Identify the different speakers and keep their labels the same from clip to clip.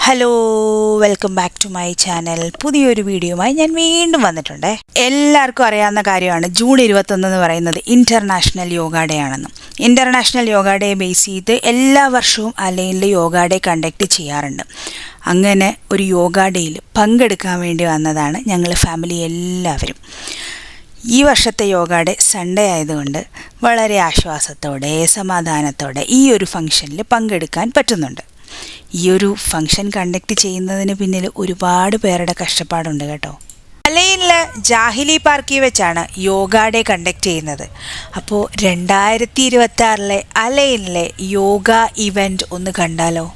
Speaker 1: Hello, welcome back to my channel. പുതിയൊരു വീഡിയോയുമായി ഞാൻ വീണ്ടും വന്നിട്ടുണ്ട്. എല്ലാവർക്കും അറിയാവുന്ന കാര്യമാണ് ജൂൺ 21 എന്ന് പറയുന്നത് ഇൻ്റർനാഷണൽ യോഗ ഡേ ആണെന്ന്. ഇൻ്റർനാഷണൽ യോഗ ഡേ ബേസ് ചെയ്ത് എല്ലാ വർഷവും അലൈനിൽ യോഗ ഡേ കണ്ടക്ട് ചെയ്യാറുണ്ട്. അങ്ങനെ ഒരു യോഗ ഡേയിൽ പങ്കെടുക്കാൻ വേണ്ടി വന്നതാണ് ഞങ്ങൾ ഫാമിലി എല്ലാവരും. ഈ വർഷത്തെ യോഗ ഡേ സൺഡേ ആയതുകൊണ്ട് വളരെ ആശ്വാസത്തോടെ സമാധാനത്തോടെ ഈ ഒരു ഫംഗ്ഷനിൽ പങ്കെടുക്കാൻ പറ്റുന്നുണ്ട്. ഈ ഒരു ഫംഗ്ഷൻ കണ്ടക്ട് ചെയ്യുന്നതിന് പിന്നിൽ ഒരുപാട് പേരുടെ കഷ്ടപ്പാടുണ്ട് കേട്ടോ. അലൈനിലെ ജാഹിലി പാർക്കിൽ വെച്ചാണ് യോഗ ഡേ കണ്ടക്ട് ചെയ്യുന്നത്. അപ്പോൾ 2026 അലൈനിലെ യോഗ ഇവൻ്റ് ഒന്ന് കണ്ടാലോ.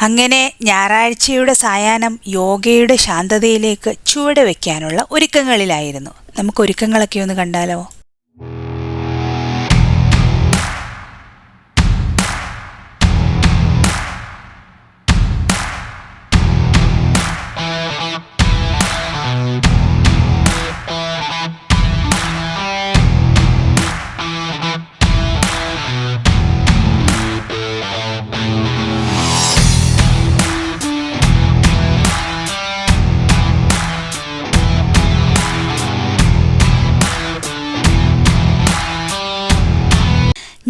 Speaker 1: അങ്ങനെ ഞായറാഴ്ചയുടെ സായാഹ്നം യോഗയുടെ ശാന്തതയിലേക്ക് ചുവട് വയ്ക്കാനുള്ള ഒരുക്കങ്ങളിലായിരുന്നു. നമുക്ക് ഒരുക്കങ്ങളൊക്കെ ഒന്ന് കണ്ടാലോ.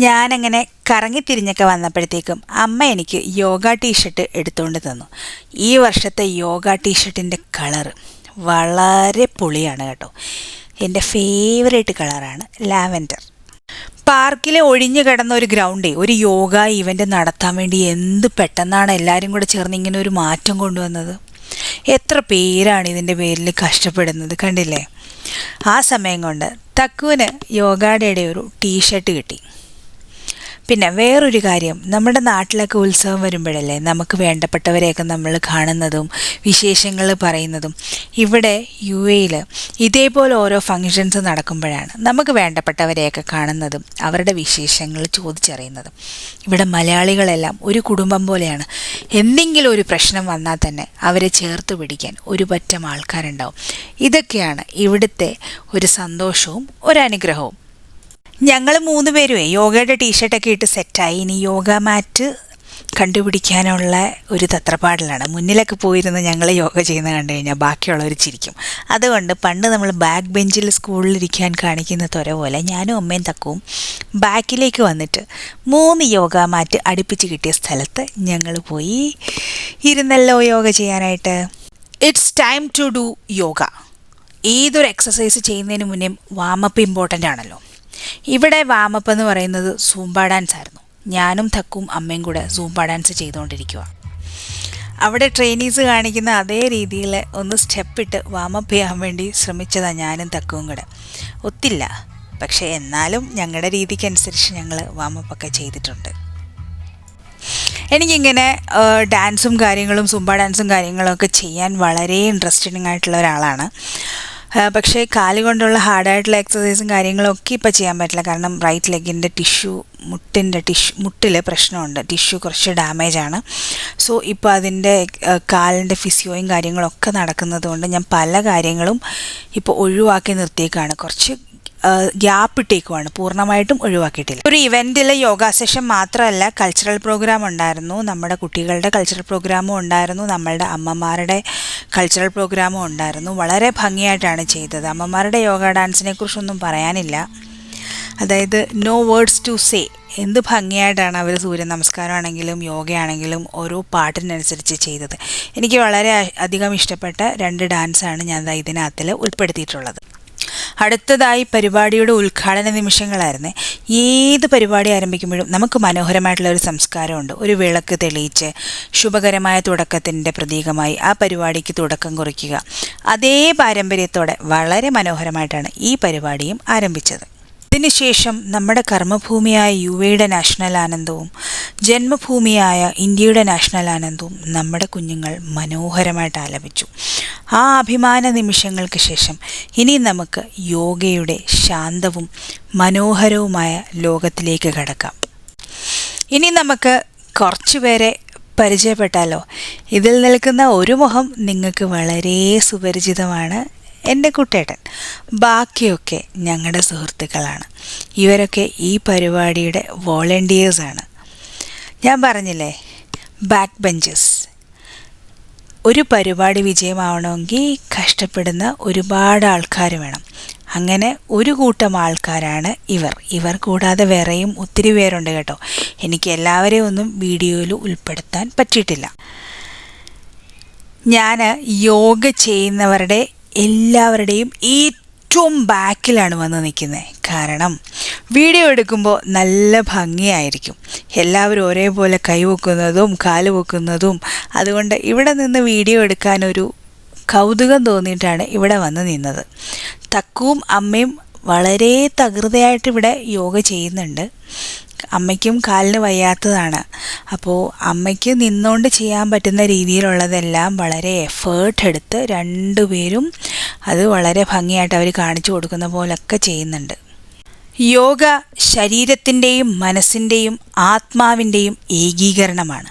Speaker 1: ഞാനങ്ങനെ കറങ്ങിത്തിരിഞ്ഞൊക്കെ വന്നപ്പോഴത്തേക്കും അമ്മ എനിക്ക് യോഗ ടീഷർട്ട് എടുത്തുകൊണ്ട് തന്നു. ഈ വർഷത്തെ യോഗ ടീഷർട്ടിൻ്റെ കളറ് വളരെ പൊളിയാണ് കേട്ടോ. എൻ്റെ ഫേവറേറ്റ് കളറാണ് ലാവൻഡർ. പാർക്കിൽ ഒഴിഞ്ഞു കിടന്ന ഒരു ഗ്രൗണ്ടിൽ ഒരു യോഗ ഇവൻ്റ് നടത്താൻ വേണ്ടി എന്ത് പെട്ടെന്നാണ് എല്ലാവരും കൂടെ ചേർന്ന് ഇങ്ങനെ ഒരു മാറ്റം കൊണ്ടുവന്നത്. എത്ര പേരാണ് ഇതിൻ്റെ പേരിൽ കഷ്ടപ്പെടുന്നത് കണ്ടില്ലേ. ആ സമയം കൊണ്ട് തക്കുവിന് യോഗ ഡേയുടെ ഒരു ടീഷർട്ട് കിട്ടി. പിന്നെ വേറൊരു കാര്യം, നമ്മുടെ നാട്ടിലൊക്കെ ഉത്സവം വരുമ്പോഴല്ലേ നമുക്ക് വേണ്ടപ്പെട്ടവരെയൊക്കെ നമ്മൾ കാണുന്നതും വിശേഷങ്ങൾ പറയുന്നതും. ഇവിടെ UAE ഇതേപോലെ ഓരോ ഫങ്ഷൻസ് നടക്കുമ്പോഴാണ് നമുക്ക് വേണ്ടപ്പെട്ടവരെയൊക്കെ കാണുന്നതും അവരുടെ വിശേഷങ്ങൾ ചോദിച്ചറിയുന്നതും. ഇവിടെ മലയാളികളെല്ലാം ഒരു കുടുംബം പോലെയാണ്. എന്തെങ്കിലും ഒരു പ്രശ്നം വന്നാൽ തന്നെ അവരെ ചേർത്ത് പിടിക്കാൻ ഒരു പറ്റം ആൾക്കാരുണ്ടാവും. ഇതൊക്കെയാണ് ഇവിടുത്തെ ഒരു സന്തോഷവും ഒരനുഗ്രഹവും. ഞങ്ങൾ 3 പേരും യോഗയുടെ ടീഷർട്ടൊക്കെ ഇട്ട് സെറ്റായി. ഇനി യോഗ മാറ്റ് കണ്ടുപിടിക്കാനുള്ള ഒരു തത്രപ്പാടിലാണ്. മുന്നിലൊക്കെ പോയിരുന്ന് ഞങ്ങൾ യോഗ ചെയ്യുന്നത് കണ്ടു കഴിഞ്ഞാൽ ബാക്കിയുള്ളവർ ചിരിക്കും. അതുകൊണ്ട് പണ്ട് നമ്മൾ ബാക്ക് ബെഞ്ചിൽ സ്കൂളിലിരിക്കാൻ കാണിക്കുന്ന ത്വര പോലെ ഞാനും അമ്മയും തക്കവും ബാക്കിലേക്ക് വന്നിട്ട് 3 യോഗ മാറ്റ് അടുപ്പിച്ച് കിട്ടിയ സ്ഥലത്ത് ഞങ്ങൾ പോയി ഇരുന്നല്ലോ യോഗ ചെയ്യാനായിട്ട്. It's time to do yoga. ഏതൊരു എക്സസൈസ് ചെയ്യുന്നതിന് മുന്നേ വാമപ്പ് ഇമ്പോർട്ടൻ്റ് ആണല്ലോ. ഇവിടെ വാമപ്പ് എന്ന് പറയുന്നത് സൂംബ ഡാൻസ് ആയിരുന്നു. ഞാനും തക്കും അമ്മയും കൂടെ സൂംബ ഡാൻസ് ചെയ്തുകൊണ്ടിരിക്കുക. അവിടെ ട്രെയിനീസ് കാണിക്കുന്ന അതേ രീതിയിൽ ഒന്ന് സ്റ്റെപ്പിട്ട് വാമപ്പ് ചെയ്യാൻ വേണ്ടി ശ്രമിച്ചതാണ് ഞാനും തക്കും കൂടെ. ഒത്തില്ല, പക്ഷേ എന്നാലും ഞങ്ങളുടെ രീതിക്കനുസരിച്ച് ഞങ്ങൾ വാമപ്പൊക്കെ ചെയ്തിട്ടുണ്ട്. എനിക്കിങ്ങനെ ഡാൻസും കാര്യങ്ങളും സൂംബ ഡാൻസും കാര്യങ്ങളൊക്കെ ചെയ്യാൻ വളരെ ഇൻട്രസ്റ്റിംഗ് ആയിട്ടുള്ള ഒരാളാണ്. പക്ഷേ കാലുകൊണ്ടുള്ള ഹാർഡായിട്ടുള്ള എക്സസൈസും കാര്യങ്ങളൊക്കെ ഇപ്പോൾ ചെയ്യാൻ പറ്റില്ല. കാരണം റൈറ്റ് ലെഗിൻ്റെ മുട്ടിൽ പ്രശ്നമുണ്ട്. ടിഷ്യൂ കുറച്ച് ഡാമേജാണ്. സോ ഇപ്പോൾ അതിൻ്റെ കാലിൻ്റെ ഫിസിയോയും കാര്യങ്ങളൊക്കെ നടക്കുന്നത് കൊണ്ട് ഞാൻ പല കാര്യങ്ങളും ഇപ്പോൾ ഒഴിവാക്കി നിർത്തിയേക്കാണ്. കുറച്ച് ഗ്യാപ്പ് ഇട്ടേക്കുവാണ്, പൂർണ്ണമായിട്ടും ഒഴിവാക്കിയിട്ടില്ല. ഒരു ഇവൻറ്റിൽ യോഗ സെഷൻ മാത്രമല്ല, കൾച്ചറൽ പ്രോഗ്രാം ഉണ്ടായിരുന്നു. നമ്മുടെ കുട്ടികളുടെ കൾച്ചറൽ പ്രോഗ്രാമും ഉണ്ടായിരുന്നു, നമ്മളുടെ അമ്മമാരുടെ കൾച്ചറൽ പ്രോഗ്രാമും ഉണ്ടായിരുന്നു. വളരെ ഭംഗിയായിട്ടാണ് ചെയ്തത്. അമ്മമാരുടെ യോഗ ഡാൻസിനെ കുറിച്ചൊന്നും പറയാനില്ല. അതായത് നോ വേർഡ്സ് ടു സേ. എന്ത് ഭംഗിയായിട്ടാണ് അവർ സൂര്യ നമസ്കാരമാണെങ്കിലും യോഗയാണെങ്കിലും ഓരോ പാട്ടിനനുസരിച്ച് ചെയ്തത്. എനിക്ക് വളരെ അധികം ഇഷ്ടപ്പെട്ട 2 ഡാൻസാണ് ഞാൻ ഇതിനകത്തിൽ ഉൾപ്പെടുത്തിയിട്ടുള്ളത്. അടുത്തതായി പരിപാടിയുടെ ഉദ്ഘാടന നിമിഷങ്ങളായിരുന്നു. ഏത് പരിപാടി ആരംഭിക്കുമ്പോഴും നമുക്ക് മനോഹരമായിട്ടുള്ള ഒരു സംസ്കാരമുണ്ട്. ഒരു വിളക്ക് തെളിയിച്ച് ശുഭകരമായ തുടക്കത്തിൻ്റെ പ്രതീകമായി ആ പരിപാടിക്ക് തുടക്കം കുറിക്കുക. അതേ പാരമ്പര്യത്തോടെ വളരെ മനോഹരമായിട്ടാണ് ഈ പരിപാടിയും ആരംഭിച്ചത്. ഇതിനുശേഷം നമ്മുടെ കർമ്മഭൂമിയായ UAEയുടെ നാഷണൽ ആനന്ദവും ജന്മഭൂമിയായ ഇന്ത്യയുടെ നാഷണൽ ആനന്ദവും നമ്മുടെ കുഞ്ഞുങ്ങൾ മനോഹരമായിട്ട് ആലപിച്ചു. ആ അഭിമാന നിമിഷങ്ങൾക്ക് ശേഷം ഇനി നമുക്ക് യോഗയുടെ ശാന്തവും മനോഹരവുമായ ലോകത്തിലേക്ക് കടക്കാം. ഇനി നമുക്ക് കുറച്ചു പേരെ പരിചയപ്പെട്ടാലോ. ഇതിൽ നിൽക്കുന്ന ഒരു മുഖം നിങ്ങൾക്ക് വളരെ സുപരിചിതമാണ്. എൻ്റെ കുട്ടേട്ടൻ. ബാക്കിയൊക്കെ ഞങ്ങളുടെ സുഹൃത്തുക്കളാണ്. ഇവരൊക്കെ ഈ പരിപാടിയുടെ വോളണ്ടിയേഴ്സാണ്. ഞാൻ പറഞ്ഞില്ലേ, ബാക്ക് ബെഞ്ചസ്. ഒരു പരിപാടി വിജയമാവണമെങ്കിൽ കഷ്ടപ്പെടുന്ന ഒരുപാട് ആൾക്കാർ വേണം. അങ്ങനെ ഒരു കൂട്ടം ആൾക്കാരാണ് ഇവർ കൂടാതെ വേറെയും ഒത്തിരി പേരുണ്ട് കേട്ടോ. എനിക്ക് എല്ലാവരെയും ഒന്നും വീഡിയോയിൽ ഉൾപ്പെടുത്താൻ പറ്റിയിട്ടില്ല. ഞാൻ യോഗ ചെയ്യുന്നവരുടെ എല്ലാവരുടെയും ഏറ്റവും ബാക്കിലാണ് വന്ന് നിൽക്കുന്നത്. കാരണം വീഡിയോ എടുക്കുമ്പോൾ നല്ല ഭംഗിയായിരിക്കും, എല്ലാവരും ഒരേപോലെ കൈവെക്കുന്നതും കാല് വെക്കുന്നതും. അതുകൊണ്ട് ഇവിടെ നിന്ന് വീഡിയോ എടുക്കാനൊരു കൗതുകം തോന്നിയിട്ടാണ് ഇവിടെ വന്ന് നിന്നത്. തക്കുവും അമ്മയും വളരെ തകൃതയായിട്ട് ഇവിടെ യോഗ ചെയ്യുന്നുണ്ട്. അമ്മയ്ക്കും കാലിന് വയ്യാത്തതാണ്. അപ്പോൾ അമ്മയ്ക്ക് നിന്നുകൊണ്ട് ചെയ്യാൻ പറ്റുന്ന രീതിയിലുള്ളതെല്ലാം വളരെ എഫേർട്ട് എടുത്ത് രണ്ടുപേരും അത് വളരെ ഭംഗിയായിട്ട് അവർ കാണിച്ചു കൊടുക്കുന്ന പോലൊക്കെ ചെയ്യുന്നുണ്ട്. യോഗ ശരീരത്തിൻ്റെയും മനസ്സിൻ്റെയും ആത്മാവിൻ്റെയും ഏകീകരണമാണ്.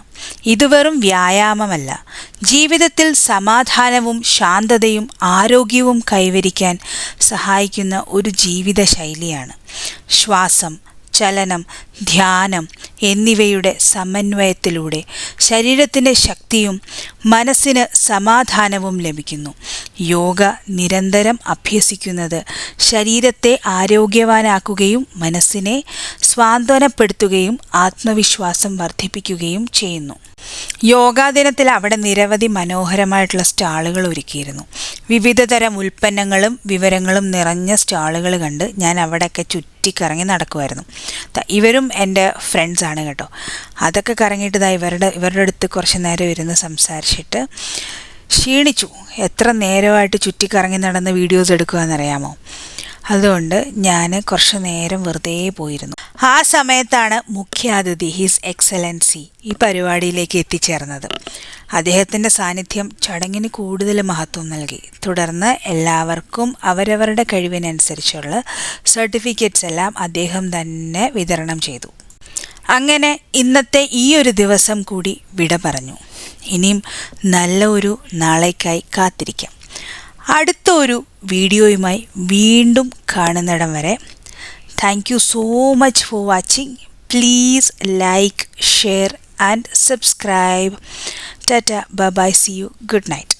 Speaker 1: ഇത് വെറും വ്യായാമമല്ല, ജീവിതത്തിൽ സമാധാനവും ശാന്തതയും ആരോഗ്യവും കൈവരിക്കാൻ സഹായിക്കുന്ന ഒരു ജീവിത ശൈലിയാണ്. ശ്വാസം, ചലനം, ധ്യാനം എന്നിവയുടെ സമന്വയത്തിലൂടെ ശരീരത്തിന് ശക്തിയും മനസ്സിന് സമാധാനവും ലഭിക്കുന്നു. യോഗ നിരന്തരം അഭ്യസിക്കുന്നത് ശരീരത്തെ ആരോഗ്യവാനാക്കുകയും മനസ്സിനെ സ്വാന്തനപ്പെടുത്തുകയും ആത്മവിശ്വാസം വർദ്ധിപ്പിക്കുകയും ചെയ്യുന്നു. യോഗാ ദിനത്തിൽ അവിടെ നിരവധി മനോഹരമായിട്ടുള്ള സ്റ്റാളുകൾ ഒരുക്കിയിരുന്നു. വിവിധതരം ഉൽപ്പന്നങ്ങളും വിവരങ്ങളും നിറഞ്ഞ സ്റ്റാളുകൾ കണ്ട് ഞാൻ അവിടെയൊക്കെ ചുറ്റിക്കറങ്ങി നടക്കുമായിരുന്നു. ഇവരും എൻ്റെ ഫ്രണ്ട്സാണ് കേട്ടോ. അതൊക്കെ കറങ്ങിയിട്ട് ഇവരുടെ അടുത്ത് കുറച്ച് നേരം ഇരുന്ന് സംസാരിച്ചിട്ട് ക്ഷീണിച്ചു. എത്ര നേരമായിട്ട് ചുറ്റിക്കറങ്ങി നടന്ന് വീഡിയോസ് എടുക്കുകയെന്നറിയാമോ? അതുകൊണ്ട് ഞാൻ കുറച്ച് നേരം വെറുതെ പോയിരുന്നു. ആ സമയത്താണ് മുഖ്യാതിഥി ഹിസ് എക്സലൻസി ഈ പരിപാടിയിലേക്ക് എത്തിച്ചേർന്നത്. അദ്ദേഹത്തിൻ്റെ സാന്നിധ്യം ചടങ്ങിന് കൂടുതൽ മഹത്വം നൽകി. തുടർന്ന് എല്ലാവർക്കും അവരവരുടെ കഴിവിനനുസരിച്ചുള്ള സർട്ടിഫിക്കറ്റ്സ് എല്ലാം അദ്ദേഹം തന്നെ വിതരണം ചെയ്തു. അങ്ങനെ ഇന്നത്തെ ഈ ഒരു ദിവസം കൂടി വിട പറഞ്ഞു. ഇനിയും നല്ല ഒരു നാളേക്കായി കാത്തിരിക്കാം. അടുത്ത ഒരു വീഡിയോയുമായി വീണ്ടും കാണുന്നിടം വരെ thank you so much for watching. Please like, share and subscribe. ടാറ്റ, bye bye, see you, good night.